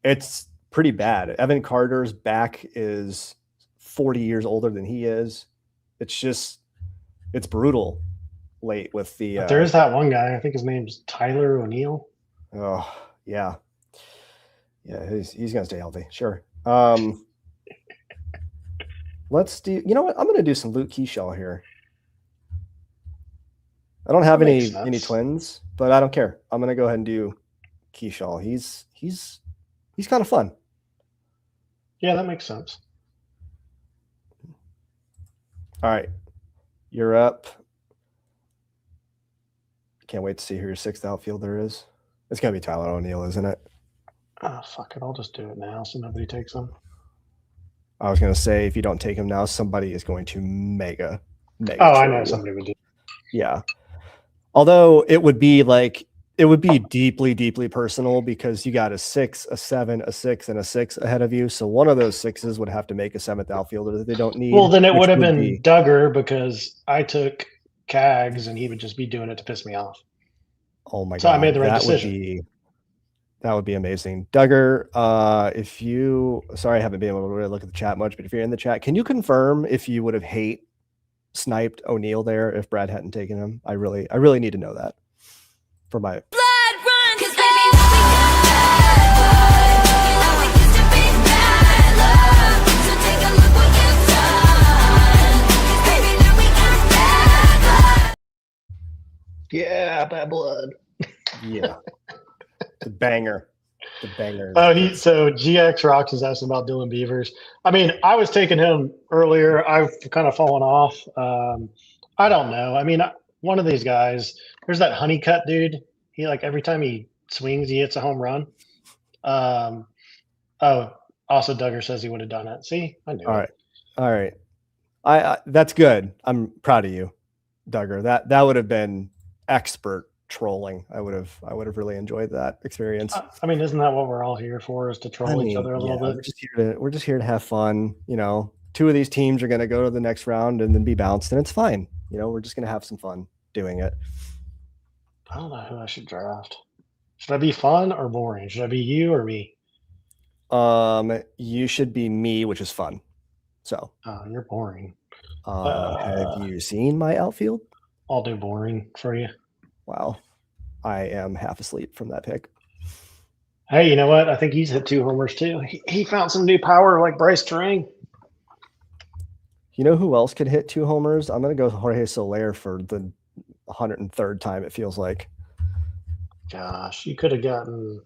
it's pretty bad. Evan Carter's back is 40 years older than he is. It's brutal late with the. But there is that one guy. I think his name's Tyler O'Neill. Oh, yeah. Yeah, he's going to stay healthy. Sure. Let's do, you know what? I'm going to do some Luke Keyshaw here. I don't have any twins, but I don't care. I'm going to go ahead and do Keyshaw. He's kind of fun. Yeah, that makes sense. All right. You're up. Can't wait to see who your 6th outfielder is. It's going to be Tyler O'Neill, isn't it? Oh, fuck it. I'll just do it now so nobody takes him. I was going to say, if you don't take him now, somebody is going to mega. Oh, I know somebody would do. Yeah. Although it would be deeply, deeply personal because you got a 6, a 7, a 6, and a 6 ahead of you. So one of those 6s would have to make a 7th outfielder that they don't need. Well, then it would have been Duggar because I took Cags and he would just be doing it to piss me off. Oh my God. So I made the right decision. That would be amazing. Duggar, sorry, I haven't been able to really look at the chat much, but if you're in the chat, can you confirm if you would have sniped O'Neill there if Brad hadn't taken him? I really need to know that for my Blood run, 'cause baby, we got bad blood. You know we used to be bad love. So take a look what you've done. 'Cause baby, now we got bad blood. Yeah, bad blood. Yeah. The banger. So GX Rocks is asking about Dylan Beavers. I mean, I was taking him earlier. I've kind of fallen off. I don't know. I mean, one of these guys, there's that Honeycutt dude. He like every time he swings, he hits a home run. Also Duggar says he would have done it. See, I knew. All right. I that's good. I'm proud of you, Duggar. That would have been expert trolling. I would have really enjoyed that experience. I mean, isn't that what we're all here for? Is to troll each other a little bit? We're just here to have fun. You know, 2 of these teams are going to go to the next round and then be bounced, and it's fine. You know, we're just going to have some fun doing it. I don't know who I should draft. Should I be fun or boring? Should I be you or me? You should be me, which is fun. So. You're boring. Have you seen my outfield? I'll do boring for you. Wow. I am half asleep from that pick. Hey, you know what? I think he's hit 2 homers too. He found some new power like Bryce Terang. You know who else could hit 2 homers? I'm going to go Jorge Soler for the 103rd time, it feels like. Gosh, you could have gotten.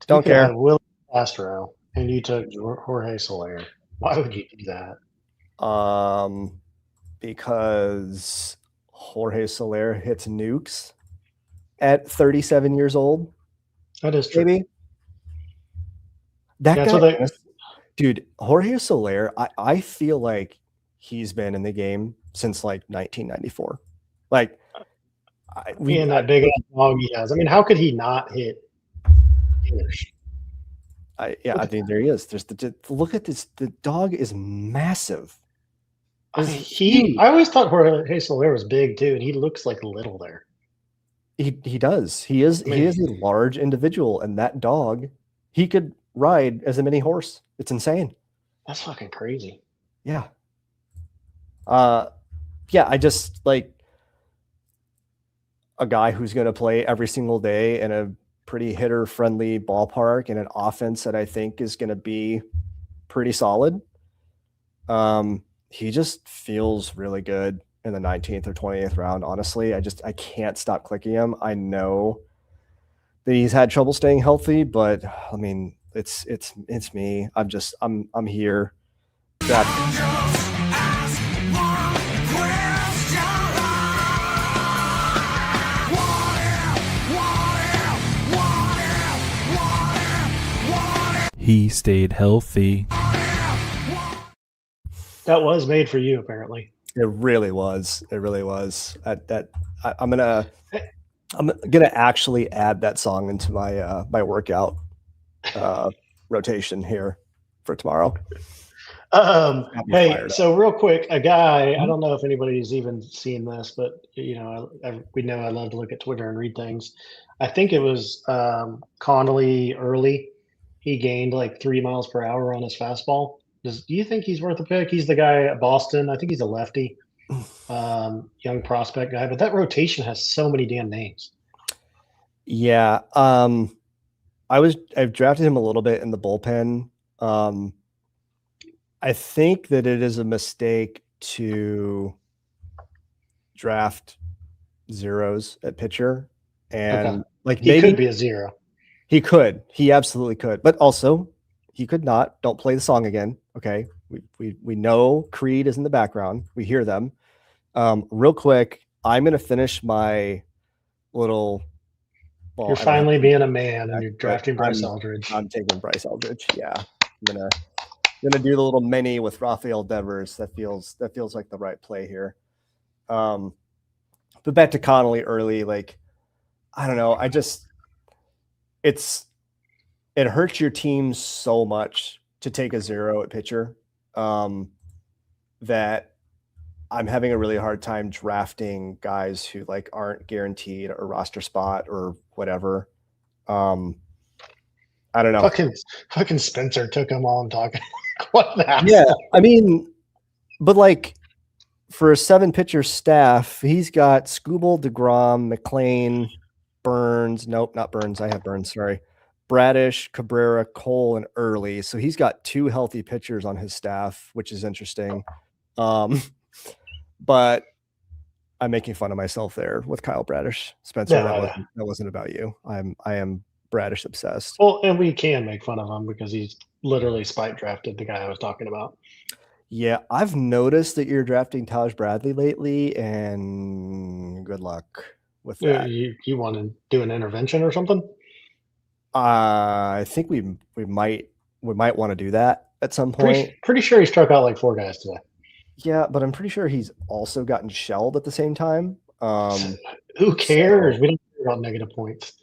Don't care. Will Castro, and you took Jorge Soler. Why would you do that? Because Jorge Soler hits nukes at 37 years old. That is true. Maybe. That guy, dude, Jorge Soler, I feel like he's been in the game since like 1994. Like, that big dog he has. I mean, how could he not hit English? I mean, there he is. Look at this. The dog is massive. I always thought Jorge Soler was big too, and he looks like little there. He does. He is a large individual, and that dog, he could ride as a mini horse. It's insane. That's fucking crazy. Yeah. yeah, I just like a guy who's going to play every single day in a pretty hitter friendly ballpark and an offense that I think is going to be pretty solid. He just feels really good in the 19th or 20th round. Honestly, I can't stop clicking him. I know that he's had trouble staying healthy, but I mean, it's me. I'm here. He stayed healthy. That was made for you, apparently. It really was. It really was. I'm gonna actually add that song into my my workout rotation here for tomorrow. Hey, so real quick, a guy, I don't know if anybody's even seen this, but you know, we know I love to look at Twitter and read things. I think it was Connolly early. He gained like 3 miles per hour on his fastball. Do you think he's worth a pick? He's the guy at Boston. I think he's a lefty, young prospect guy. But that rotation has so many damn names. Yeah, I've drafted him a little bit in the bullpen. I think that it is a mistake to draft zeros at pitcher, and like he could be a zero. He absolutely could, but also he could not. Don't play the song again. Okay. We know Creed is in the background. We hear them. Real quick, I'm going to finish my little. You're finally being a man and you're drafting Bryce Eldridge. I'm taking Bryce Eldridge. Yeah. I'm gonna do the little mini with Rafael Devers. That feels like the right play here. But back to Connolly early, like, I don't know. It hurts your team so much to take a zero at pitcher that I'm having a really hard time drafting guys who like aren't guaranteed a roster spot or whatever. I don't know. Fucking Spencer took him while I'm talking. What the hell? Yeah, I mean, but like for a 7-pitcher staff, he's got Skubal, DeGrom, McLean, Burns. Nope, not Burns. I have Burns. Sorry. Bradish, Cabrera, Cole, and Early. So he's got 2 healthy pitchers on his staff, which is interesting. But I'm making fun of myself there with Kyle Bradish. Spencer, that wasn't about you. I am Bradish obsessed. Well, and we can make fun of him because he's literally spite drafted the guy I was talking about. Yeah, I've noticed that you're drafting Taj Bradley lately, and good luck with that. You want to do an intervention or something? I think we might want to do that at some point. Pretty sure he struck out like 4 guys today. Yeah, but I'm pretty sure he's also gotten shelled at the same time. Who cares? We don't care about negative points.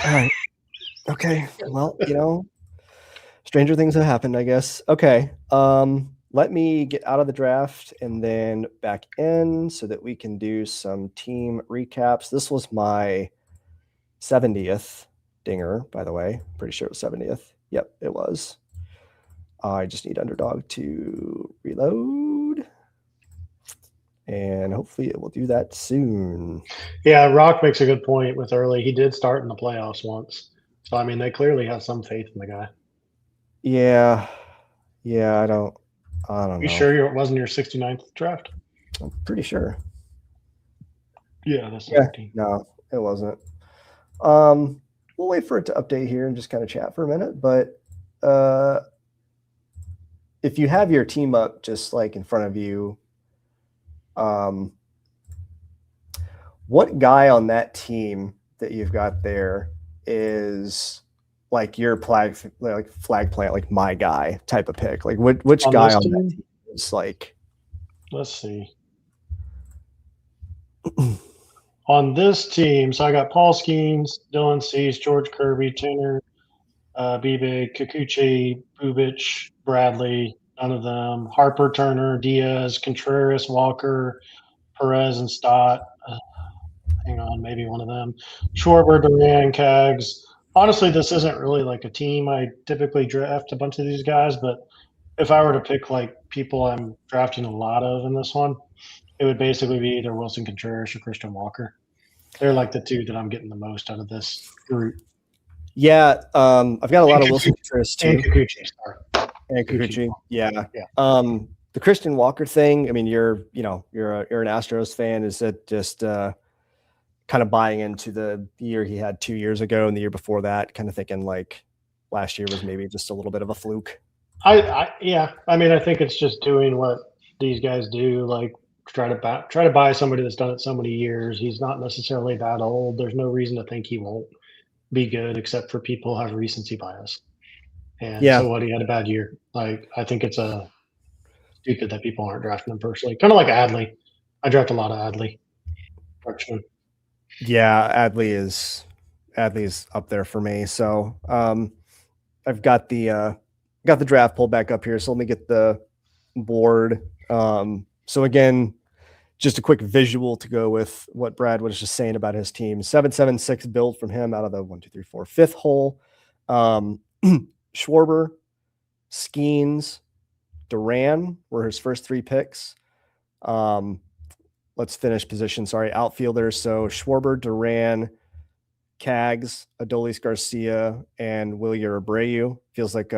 All right. Okay. Well, stranger things have happened, I guess. Okay. Let me get out of the draft and then back in so that we can do some team recaps. This was my 70th dinger, by the way. Pretty sure it was 70th. Yep, it was. I just need Underdog to reload. And hopefully it will do that soon. Yeah, Rock makes a good point with Early. He did start in the playoffs once. So, I mean, they clearly have some faith in the guy. Yeah. I don't know. You sure it wasn't your 69th draft? I'm pretty sure. Yeah, that's no, it wasn't. We'll wait for it to update here and just kind of chat for a minute. But if you have your team up just like in front of you, what guy on that team that you've got there is like your flag plant, like my guy type of pick? Like which guy on that team is like? Let's see. On this team, so I got Paul Skeens, Dylan Cease, George Kirby, Tanner Bebe, Kikuchi, Bubich, Bradley, none of them. Harper, Turner, Diaz, Contreras, Walker, Perez, and Stott. Hang on, maybe one of them. Schwarber, Duran, Cags. Honestly, this isn't really like a team. I typically draft a bunch of these guys, but if I were to pick like people I'm drafting a lot of in this one, it would basically be either Wilson Contreras or Christian Walker. They're like the two that I'm getting the most out of this group. Yeah, I've got a lot of Wilson Contreras too. And Kikuchi, sorry. And Kikuchi. Yeah. Yeah. The Christian Walker thing, I mean, you're an Astros fan. Is it just kind of buying into the year he had 2 years ago and the year before that, kind of thinking like last year was maybe just a little bit of a fluke? Yeah. I mean, I think it's just doing what these guys do, like try to buy somebody that's done it so many years. He's not necessarily that old. There's no reason to think he won't be good, except for people have recency bias. And Yeah. so what, he had a bad year. Like, I think it's stupid that people aren't drafting him personally. Kind of like Adley. I draft a lot of Adley. Freshman. Yeah, Adley's up there for me. So I've got the draft pulled back up here. So let me get the board. So again, just a quick visual to go with what Brad was just saying about his team. 776 build from him out of the 1, 2, 3, 4, 5th hole. Schwarber, Skeens, Duran were his first 3 picks. Let's finish position. Sorry, outfielders. So Schwarber, Duran, Cags, Adolis Garcia, and Wilyer Abreu. Feels like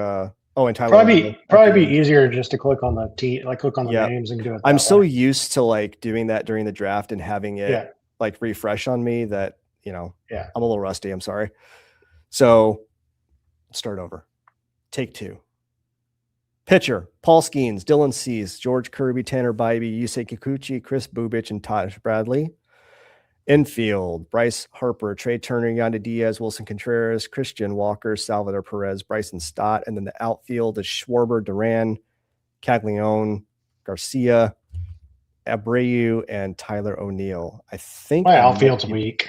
and Tyler. Probably be easier just to click on the team, like click on the names and do it. I'm so used to like doing that during the draft and having it like refresh on me that I'm a little rusty. I'm sorry. So let's start over. Take 2. Pitcher, Paul Skeens, Dylan Cease, George Kirby, Tanner Bybee, Yusei Kikuchi, Chris Bubich, and Taj Bradley. Infield, Bryce Harper, Trey Turner, Yandy Diaz, Wilson Contreras, Christian Walker, Salvador Perez, Bryson Stott. And then the outfield is Schwarber, Duran, Caglione, Garcia, Abreu, and Tyler O'Neill. I think my outfield's weak.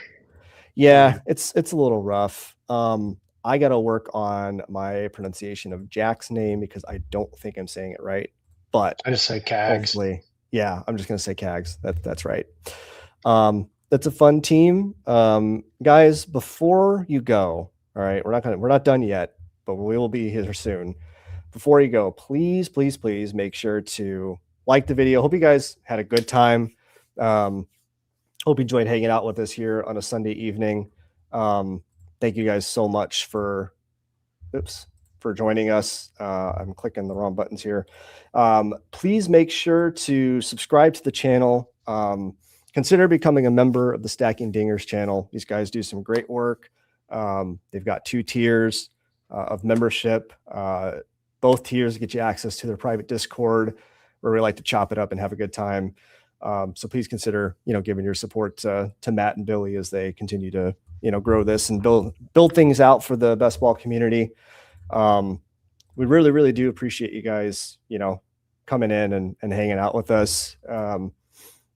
Yeah, it's a little rough. I got to work on my pronunciation of Jack's name because I don't think I'm saying it right. But I just say Cags. Hopefully, yeah, I'm just gonna say Cags. That's right. That's a fun team. Guys, before you go, all right, we're not done yet, but we will be here soon. Before you go, please make sure to like the video. Hope you guys had a good time. Hope you enjoyed hanging out with us here on a Sunday evening. Thank you guys so much for joining us. I'm clicking the wrong buttons here. Please make sure to subscribe to the channel. Consider becoming a member of the Stacking Dingers channel. These guys do some great work. They've got 2 tiers of membership. Both tiers get you access to their private Discord where we like to chop it up and have a good time. So please consider, giving your support to Matt and Billy as they continue to, grow this and build things out for the best ball community. We really, really do appreciate you guys, coming in and hanging out with us.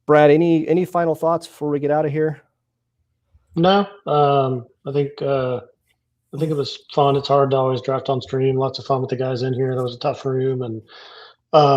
Brad, any final thoughts before we get out of here? No, I think it was fun. It's hard to always draft on stream. Lots of fun with the guys in here. That was a tough room, and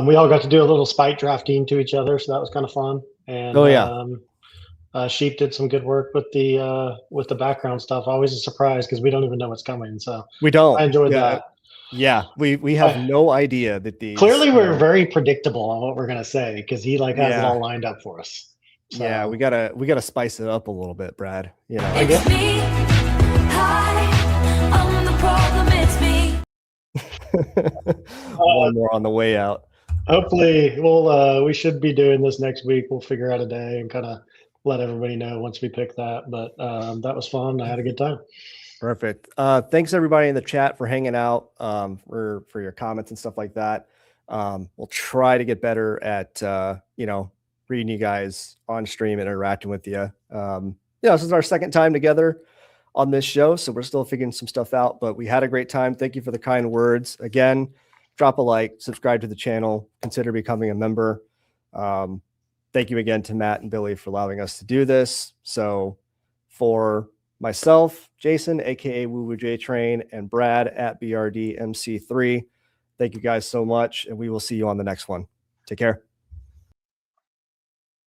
we all got to do a little spite drafting to each other, so that was kind of fun. And Sheep did some good work with the background stuff. Always a surprise because we don't even know what's coming. So we don't. I enjoyed that. Yeah, we have no idea that these. Clearly, we're very predictable on what we're gonna say because he has it all lined up for us. So. Yeah, we gotta spice it up a little bit, Brad. I guess. It's me. Hi, I'm the problem. It's me. One more on the way out. Hopefully, we should be doing this next week. We'll figure out a day and kind of let everybody know once we pick that. But that was fun. I had a good time. Perfect. Thanks everybody in the chat for hanging out, for your comments and stuff like that. We'll try to get better at, reading you guys on stream and interacting with you. This is our second time together on this show, so we're still figuring some stuff out, but we had a great time. Thank you for the kind words. Again, drop a like, subscribe to the channel, consider becoming a member. Thank you again to Matt and Billy for allowing us to do this. So for myself, Jason, aka Woo Woo J Train, and Brad at BRDMC3. Thank you guys so much, and we will see you on the next one. Take care.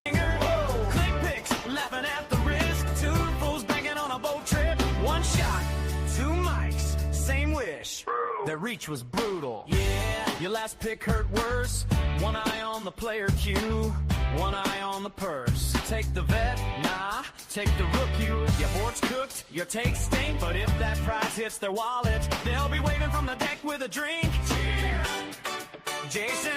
Click pics, laughing at the risk. 2 fools banging on a boat trip. 1 shot, 2 mics, same wish. The reach was brutal. Yeah. Your last pick hurt worse. One eye on the player queue, one eye on the purse. Take the vet, nah, take the rookie. Your board's cooked, your take stink. But if that prize hits their wallet, they'll be waving from the deck with a drink. Jason